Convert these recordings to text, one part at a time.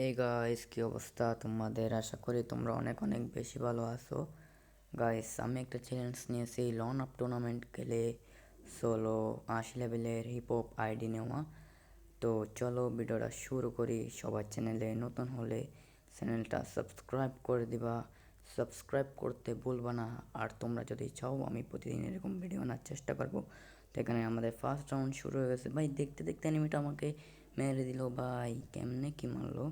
এই গাইস, কি অবস্থা তোমাদের? আশা করি তোমরা অনেক অনেক বেশি ভালো আছো। গাইস, আমি একটা চ্যালেঞ্জ নিয়েছি, লন আপ টুর্নামেন্ট খেলে সোলো 80 লেভেলের হিপ হপ আইডি নেওয়া। তো চলো ভিডিওটা শুরু করি। সবার চ্যানেলে নতুন হলে চ্যানেলটা সাবস্ক্রাইব করে দিবা, সাবস্ক্রাইব করতে ভুলবা না। আর তোমরা যদি চাও আমি প্রতিদিন এরকম ভিডিও আনার চেষ্টা করবো। তো এখানে আমাদের ফার্স্ট রাউন্ড শুরু হয়ে গেছে। ভাই দেখতে দেখতে এনিমিটা আমাকে মেরে দিল। ভাই কেমনে কি মারলো!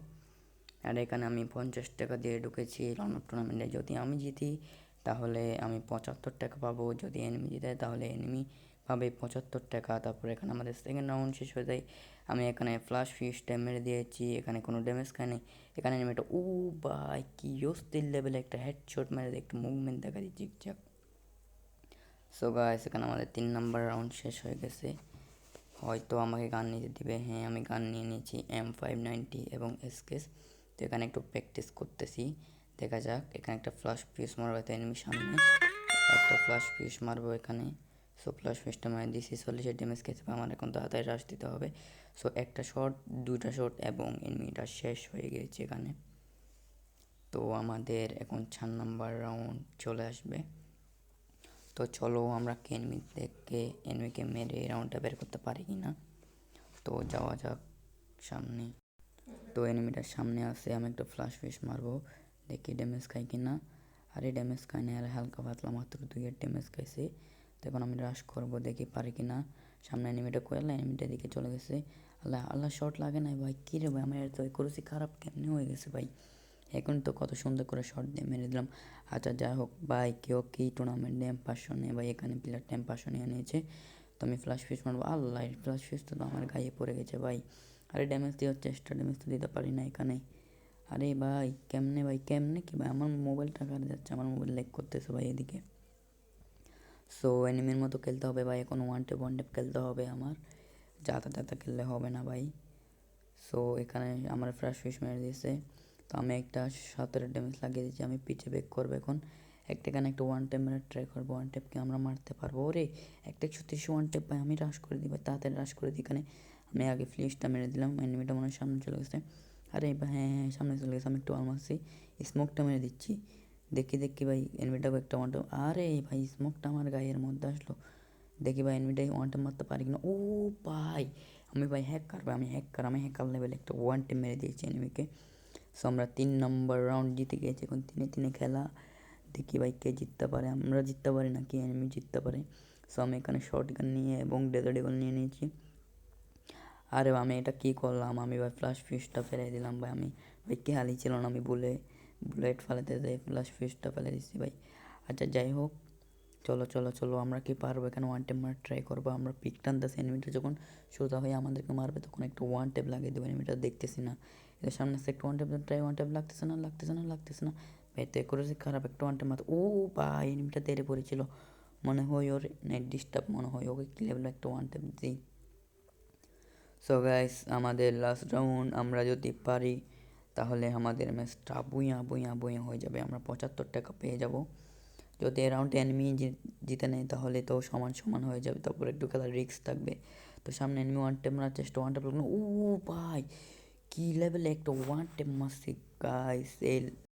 আর এখানে আমি 50 টাকা দিয়ে ঢুকেছি রান আপ টুর্নামেন্টে। যদি আমি জিতি তাহলে আমি 75 টাকা পাবো, যদি এনিমি জিতে তাহলে এনিমি পাবে 75 টাকা। তারপর এখানে আমাদের সেকেন্ড রাউন্ড শেষ হয়ে যায়। আমি এখানে ফ্লাশ ফিশটা মেরে দিয়েছি, এখানে কোনো ড্যামেজ খায়নি। এখানে এনিমিটা ভাই কি অস্থির লেভেলে একটা হেডশট মেরে একটু মুভমেন্ট দেখা দিচ্ছি জিগজ্যাগ। সো গাইস, এখানে আমাদের 3 নাম্বার রাউন্ড শেষ হয়ে গেছে। হয়তো আমাকে গান নিতে দিবে। হ্যাঁ, আমি গান নিয়ে নিয়েছি M590 এবং এসকেস। তো এখানে একটু প্র্যাকটিস করতেছি, দেখা যাক। এখানে একটা ফ্লাশ পিস মারবো, তো এনিমির সামনে একটা ফ্লাশ পিস মারবো এখানে। সো ফ্লাশ পিসটা মারে দিছি, 40 ড্যামেজ খেতে হবে। আমার এখন তাড়াতাড়ি রাশ দিতে হবে। সো একটা শট, দুইটা শট এবং এনিমিটা শেষ হয়ে গেছে এখানে। তো আমাদের এখন 4 নাম্বার রাউন্ড চলে আসবে। তো চলো আমরা এনিমিকে মেরে এই রাউন্ডটা বের করতে পারি কি না। তো যাওয়া যাক সামনে। তো এনিমিটার সামনে আছে, আমি একটা ফ্লাশ ফিশ মারবো, দেখি ড্যামেজ খাই কি না। আরে ড্যামেজ খাই না, আর হালকা পাতলা মাত্র 2-এর ড্যামেজ খাইছে। তো এখন আমি রাশ করবো, দেখি পারি কি না। সামনে এনিমিটা কোয়েলা, এনিমিটার দিকে চলে গেছে। আল্লাহ আল্লাহ, শট লাগে না ভাই। কী রে ভাই, আমার তো করেছি খারাপ কেমনি হয়ে গেছে ভাই। এখন তো কত সুন্দর করে শট দিয়ে মেরে দিলাম। আচ্ছা যাই হোক ভাই, কেউ কি টুর্নামেন্টে M500 নিয়ে, ভাই এখানে প্লেয়ারটা M500 নিয়ে নিয়েছে। তো আমি ফ্লাশ ফিশ মারবো। আল্লাহ, ফ্লাশ ফিশ তো আমার গায়ে পড়ে গেছে ভাই। আরে ড্যামেজ দেওয়ার চেষ্টা, ড্যামেজ তো দিতে পারি না এখানে। আরে ভাই কেমনে, ভাই কেমনে কি ভাই, আমার মোবাইলটা কাটে যাচ্ছে, আমার মোবাইল ল্যাগ করতেছে ভাই এদিকে। সো এনিমির মতো খেলতে হবে ভাই, এখন ওয়ান টেপ খেলতে হবে আমার। যাতা যাতা খেললে হবে না ভাই। সো এখানে আমার ফ্লাশ ফিশ মেরে দিয়েছে। তো আমি একটা 17 ড্যামেজ লাগিয়ে দিয়েছি, আমি পিছে ব্যাক করবো এখন। এখানে একটা ওয়ান টেপ মেরে ট্রাই করবো, ওয়ান টেপকে আমরা মারতে পারবো। ওরে একটা 130 ওয়ান টেপ ভাই, আমি রাশ করে দিই ভাই, তাড়াতাড়ি রাশ করে দিই। এখানে আমি আগে ফ্লিশটা মেরে দিলাম, এনিমিটা মনে হয় সামনে চলে গেছে। আরে ভাই হ্যাঁ হ্যাঁ, সামনে চলে গেছে। আমি একটু ওয়াল মারছি, স্মোকটা মেরে দিচ্ছি। দেখি দেখি ভাই এনিমিটাকে একটা ওয়ান টেপ। আরে ভাই স্মোকটা আমার গায়ের মধ্যে আসলো। দেখি ভাই এনিমিটাই ওয়ান টেপ মারতে পারি কিনা। ভাই আমি ভাই হ্যাকার ভাই, আমি হ্যাকার লেভেলে একটা ওয়ান টেপ মেরে দিয়েছি এনিমিকে। সো আমরা 3 নাম্বার রাউন্ড জিতে গিয়েছি। এখন 3-3 খেলা, দেখি ভাই কে জিততে পারে। আমরা জিততে পারি নাকি এনিমি জিততে পারে। সো আমি এখানে শর্ট গান নিয়ে এবং ডেজার্ট ইগল নিয়ে নিয়েছি। আরে আমি এটা কী করলাম, আমি ভাই ফ্লাশ ফিশটা ফেলে দিলাম ভাই। আমি ভাই খেয়ালই ছিল না, আমি বুলেট ফেলাতে যাই ফ্লাশ ফিশটা ফেলে দিচ্ছি ভাই। আচ্ছা যাই হোক, চলো চলো চলো, আমরা কি পারবো এখানে ওয়ান টেপ মারা ট্রাই করবো। আমরা পিক টানতেছি, এনিমিটা যখন সোজা হয়ে আমাদেরকে মারবে তখন একটু ওয়ান টেপ লাগিয়ে দেবো। এনিমিটা দেখতেছি না, এদের সামনে একটা one tape try, one tape লাগতেছে না লাগতেছে না লাগতেছে না ভাই। তো করেছে খারাপ একটা ওয়ান টেপ মারতে। ভাই এনিমিটা তেড়ে পড়েছিল, মনে হয় ওর নেট ডিস্টার্ব, মনে হয় ওকে কি লেভেল একটা ওয়ান টেপ দিই। সো গাইস, আমাদের লাস্ট রাউন্ড, আমরা যদি পারি তাহলে আমাদের ম্যাচটা বুইয়া বুইয়া বুইয়া হয়ে যাবে, আমরা 75 টাকা পেয়ে যাব। যদি এ রাউন্ডে এনিমি জিতে নেয় তাহলে তো সমান সমান হয়ে যাবে, তারপর একটু খেলার রিস্ক থাকবে। তো সামনে এনিমি ওয়ান টেপ মারার চেষ্টা, ওয়ান টেপ লাগলো। ভাই কী লেভেলে একটা ওয়ান টেপ মারছি গাইস।